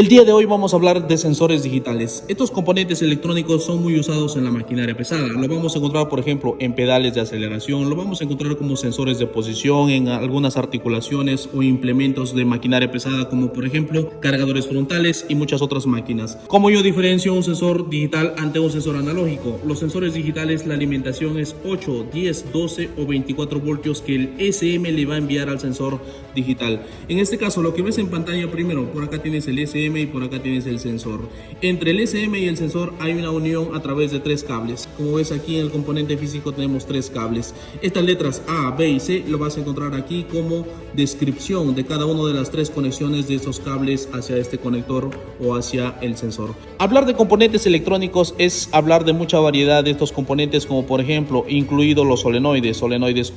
El día de hoy vamos a hablar de sensores digitales. Estos componentes electrónicos son muy usados en la maquinaria pesada. Lo vamos a encontrar, por ejemplo, en pedales de aceleración, lo vamos a encontrar como sensores de posición en algunas articulaciones o implementos de maquinaria pesada, como por ejemplo cargadores frontales y muchas otras máquinas. ¿Cómo yo diferencio un sensor digital ante un sensor analógico? Los sensores digitales, la alimentación es 8, 10, 12 o 24 voltios que el SM le va a enviar al sensor digital. En este caso, lo que ves en pantalla primero, por acá tienes el SM y por acá tienes el sensor. Entre el SM y el sensor hay una unión a través de 3 cables. Como ves aquí en el componente físico tenemos 3 cables. Estas letras A, B y C lo vas a encontrar aquí como descripción de cada una de las 3 conexiones de estos cables hacia este conector o hacia el sensor. Hablar de componentes electrónicos es hablar de mucha variedad de estos componentes, como por ejemplo incluidos los solenoides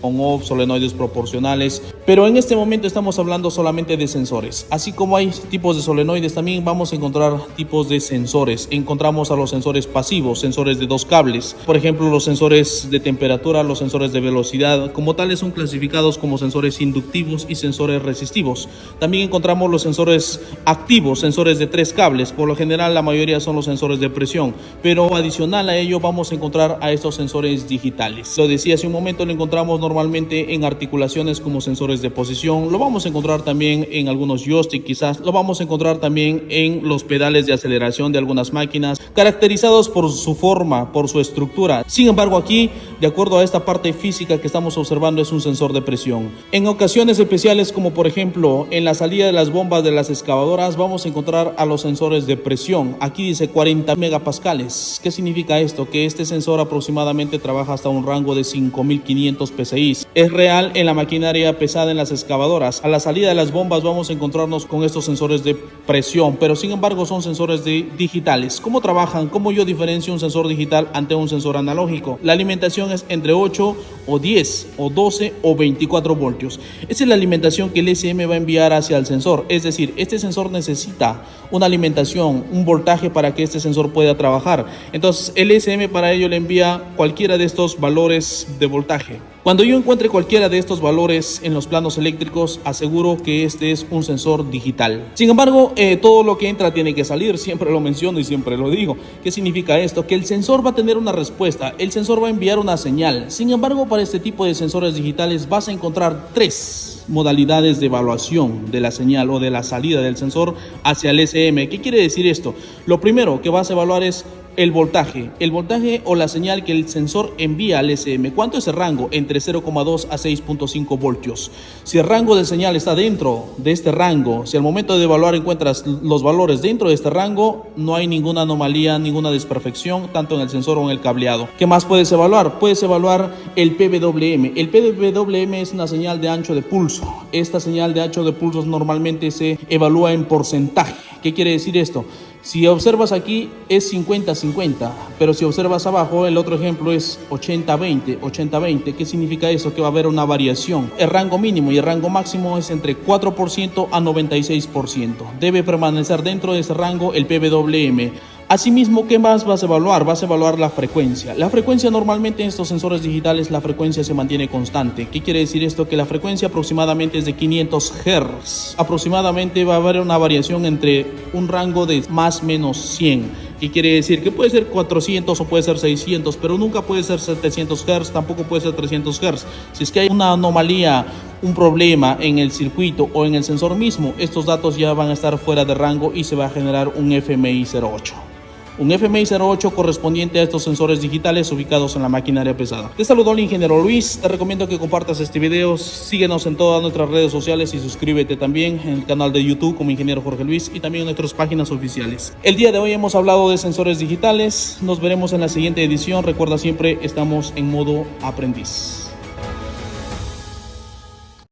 on-off, solenoides proporcionales, pero en este momento estamos hablando solamente de sensores. Así como hay tipos de solenoides, también vamos a encontrar tipos de sensores. Encontramos a los sensores pasivos, sensores de 2 cables, por ejemplo los sensores de temperatura, los sensores de velocidad. Como tales son clasificados como sensores inductivos y sensores resistivos. También encontramos los sensores activos, sensores de 3 cables. Por lo general la mayoría son los sensores de presión, pero adicional a ello vamos a encontrar a estos sensores digitales. Lo decía hace un momento, lo encontramos normalmente en articulaciones como sensores de posición, lo vamos a encontrar también en algunos joysticks, quizás lo vamos a encontrar también en los pedales de aceleración de algunas máquinas, caracterizados por su forma, por su estructura. Sin embargo, aquí, de acuerdo a esta parte física que estamos observando, es un sensor de presión. En ocasiones especiales, como por ejemplo en la salida de las bombas de las excavadoras, vamos a encontrar a los sensores de presión. Aquí dice 40 megapascales. ¿Qué significa esto? Que este sensor aproximadamente trabaja hasta un rango de 5500 PSI. Es real en la maquinaria pesada, en las excavadoras. A la salida de las bombas vamos a encontrarnos con estos sensores de presión, pero sin embargo son sensores digitales. ¿Cómo trabajan? ¿Cómo yo diferencio un sensor digital ante un sensor analógico? La alimentación es entre 8 o 10 o 12 o 24 voltios. Esa es la alimentación que el SM va a enviar hacia el sensor. Es decir, este sensor necesita una alimentación, un voltaje para que este sensor pueda trabajar. Entonces el SM para ello le envía cualquiera de estos valores de voltaje. Cuando yo encuentre cualquiera de estos valores en los planos eléctricos, aseguro que este es un sensor digital. Sin embargo, todo lo que entra tiene que salir, siempre lo menciono y siempre lo digo. ¿Qué significa esto? Que el sensor va a tener una respuesta, el sensor va a enviar una señal. Sin embargo, para este tipo de sensores digitales vas a encontrar 3 modalidades de evaluación de la señal o de la salida del sensor hacia el SM. ¿Qué quiere decir esto? Lo primero que vas a evaluar es el voltaje o la señal que el sensor envía al SM. ¿Cuánto es el rango? Entre 0,2 a 6,5 voltios. Si el rango de señal está dentro de este rango, si al momento de evaluar encuentras los valores dentro de este rango, no hay ninguna anomalía, ninguna desperfección, tanto en el sensor o en el cableado. ¿Qué más puedes evaluar? Puedes evaluar el PWM. El PWM es una señal de ancho de pulso. Esta señal de ancho de pulso normalmente se evalúa en porcentaje. ¿Qué quiere decir esto? Si observas aquí es 50-50, pero si observas abajo, el otro ejemplo es 80-20, 80-20. ¿Qué significa eso? Que va a haber una variación. El rango mínimo y el rango máximo es entre 4% a 96%. Debe permanecer dentro de ese rango el PWM. Asimismo, ¿qué más vas a evaluar? Vas a evaluar la frecuencia. La frecuencia normalmente en estos sensores digitales, la frecuencia se mantiene constante. ¿Qué quiere decir esto? Que la frecuencia aproximadamente es de 500 Hz. Aproximadamente va a haber una variación entre un rango de más o menos 100. ¿Qué quiere decir? Que puede ser 400 o puede ser 600, pero nunca puede ser 700 Hz, tampoco puede ser 300 Hz. Si es que hay una anomalía, un problema en el circuito o en el sensor mismo, estos datos ya van a estar fuera de rango y se va a generar un FMI 08. Un FMI 08 correspondiente a estos sensores digitales ubicados en la maquinaria pesada. Te saludó el ingeniero Luis, te recomiendo que compartas este video, síguenos en todas nuestras redes sociales y suscríbete también en el canal de YouTube como ingeniero Jorge Luis y también en nuestras páginas oficiales. El día de hoy hemos hablado de sensores digitales, nos veremos en la siguiente edición. Recuerda, siempre estamos en modo aprendiz.